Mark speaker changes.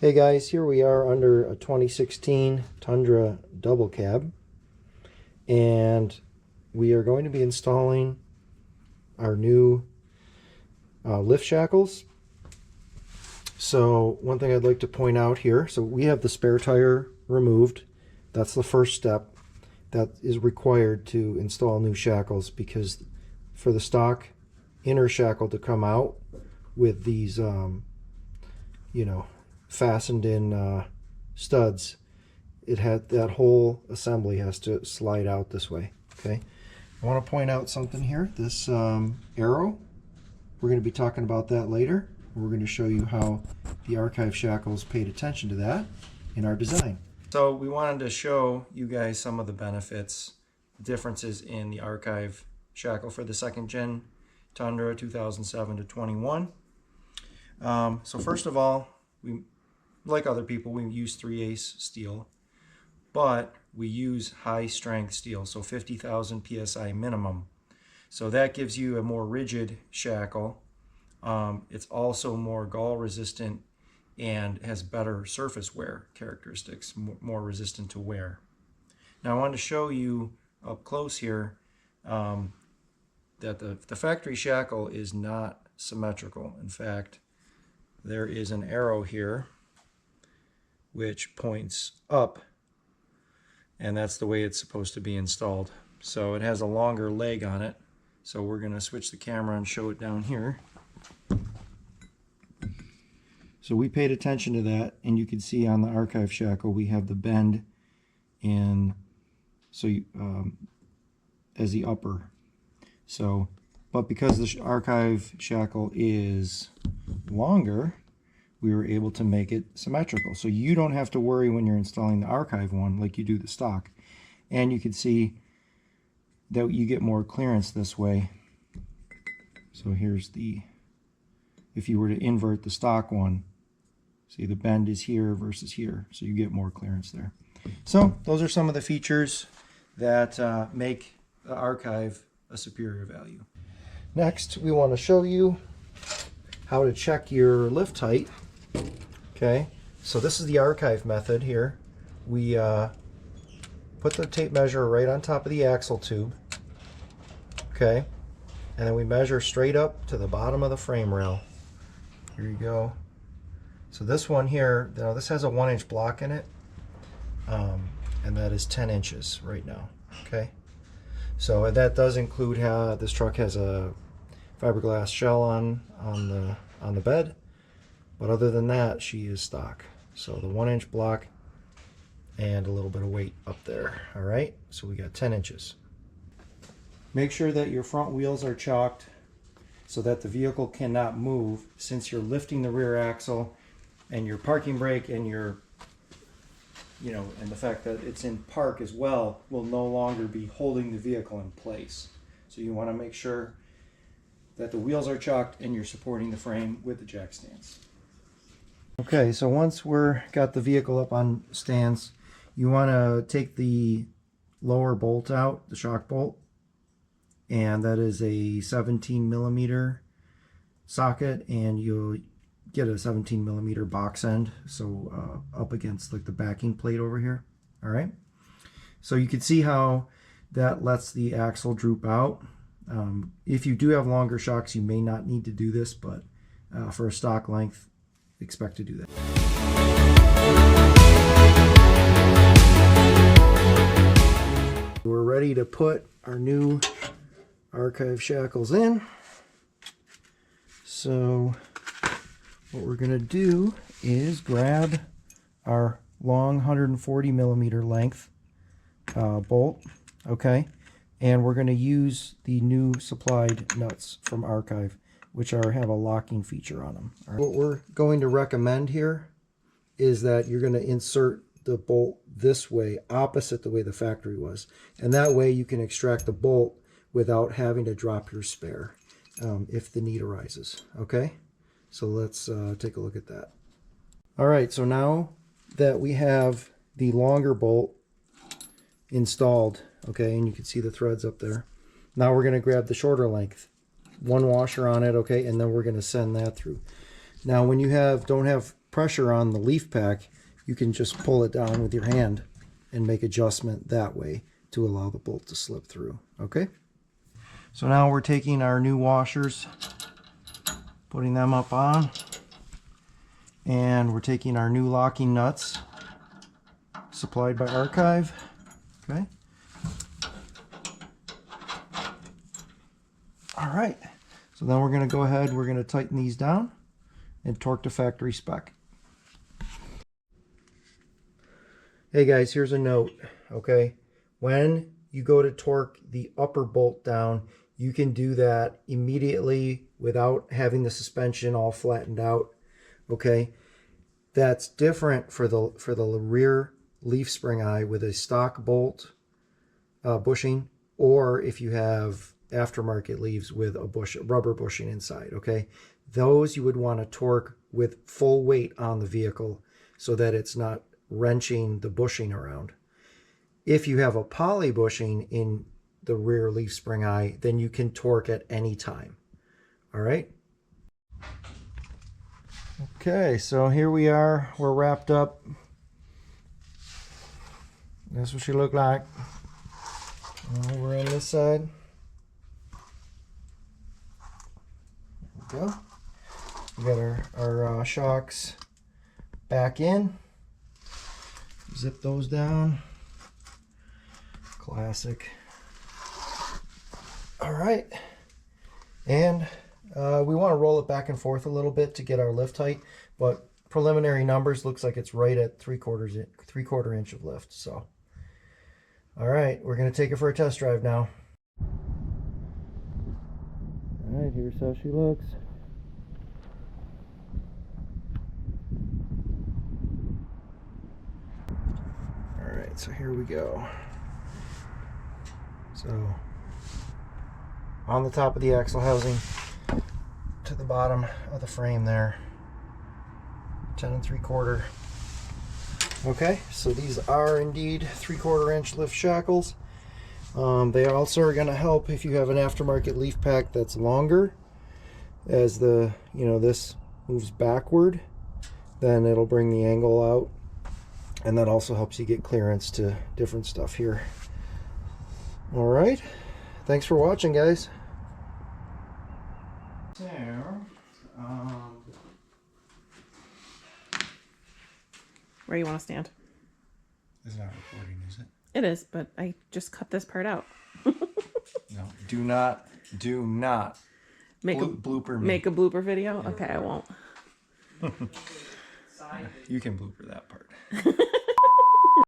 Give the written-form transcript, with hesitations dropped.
Speaker 1: Hey guys, here we are under a 2016 Tundra double cab, and we are going to be installing our new lift shackles. So one thing I'd like to point out here, so we have the spare tire removed. That's the first step that is required to install new shackles, because for the stock inner shackle to come out with these fastened in studs, it had that whole assembly has to slide out this way. Okay, I want to point out something here. This arrow, we're going to be talking about that later. We're going to show you how the archive shackles paid attention to that in our design. So we wanted to show you guys some of the benefits, differences in the archive shackle for the second gen Tundra 2007 to 21. So first of all, we, like other people, we use 3/8 steel, but we use high strength steel, so 50,000 psi minimum. So that gives you a more rigid shackle. It's also more gall resistant and has better surface wear characteristics, more resistant to wear. Now I want to show you up close here that the factory shackle is not symmetrical. In fact, there is an arrow here which points up, and that's the way it's supposed to be installed. So it has a longer leg on it. So we're going to switch the camera and show it down here. So we paid attention to that, and you can see on the archive shackle we have the bend in as the upper. So, but because the archive shackle is longer, we were able to make it symmetrical. So you don't have to worry when you're installing the archive one like you do the stock. And you can see that you get more clearance this way. So here's if you were to invert the stock one, see the bend is here versus here, so you get more clearance there. So those are some of the features that make the archive a superior value. Next, we want to show you how to check your lift height. Okay, so this is the archive method here. We put the tape measure right on top of the axle tube. Okay, and then we measure straight up to the bottom of the frame rail. Here you go. So this one here, now this has a 1-inch block in it, and that is 10 inches right now. Okay, so that does include how this truck has a fiberglass shell on the bed, but other than that, she is stock. So the 1-inch block and a little bit of weight up there. All right, so we got 10 inches. Make sure that your front wheels are chalked so that the vehicle cannot move, since you're lifting the rear axle, and your parking brake and your, and the fact that it's in park as well will no longer be holding the vehicle in place. So you want to make sure that the wheels are chalked and you're supporting the frame with the jack stands. Okay, so once got the vehicle up on stands, you want to take the lower bolt out, the shock bolt, and that is a 17mm socket, and you'll get a 17mm box end, so up against like the backing plate over here. All right, so you can see how that lets the axle droop out. If you do have longer shocks, you may not need to do this, but for a stock length, expect to do that. We're ready to put our new archive shackles in. So what we're going to do is grab our long 140mm length bolt, okay, and we're going to use the new supplied nuts from archive, which have a locking feature on them. Right. What we're going to recommend here is that you're going to insert the bolt this way, opposite the way the factory was, and that way you can extract the bolt without having to drop your spare if the need arises. Okay, so let's take a look at that. All right, so now that we have the longer bolt installed, okay, and you can see the threads up there, now we're going to grab the shorter length, one washer on it, okay, and then we're going to send that through. Now when you don't have pressure on the leaf pack, you can just pull it down with your hand and make adjustment that way to allow the bolt to slip through. Okay? So now we're taking our new washers, putting them up on, and we're taking our new locking nuts supplied by Archive. Okay? All right. So then we're going to go ahead, we're going to tighten these down and torque to factory spec. Hey guys, here's a note, okay? When you go to torque the upper bolt down, you can do that immediately without having the suspension all flattened out, okay? That's different for the rear leaf spring eye with a stock bolt bushing, or if you have aftermarket leaves with a rubber bushing inside, okay? Those you would want to torque with full weight on the vehicle so that it's not wrenching the bushing around. If you have a poly bushing in the rear leaf spring eye, then you can torque at any time. All right? Okay, so here we are. We're wrapped up. That's what she looked like. Over on this side. There we go. We got our shocks back in. Zip those down. Classic. All right. And we want to roll it back and forth a little bit to get our lift height, but preliminary numbers looks like it's right at 3/4 inch of lift. So, all right, we're going to take it for a test drive now. All right, here's how she looks. All right, so here we go. So on the top of the axle housing to the bottom of the frame there, 10 3/4. Okay, so these are indeed 3/4 inch lift shackles. They also are going to help if you have an aftermarket leaf pack that's longer. As the, this moves backward, then it'll bring the angle out, and that also helps you get clearance to different stuff here. All right, thanks for watching, guys. So,
Speaker 2: where you want to stand?
Speaker 1: It's not recording, is it?
Speaker 2: It is, but I just cut this part out.
Speaker 1: No, do not
Speaker 2: make a
Speaker 1: blooper me.
Speaker 2: Make a blooper video? Okay, I won't.
Speaker 1: You can blooper that part.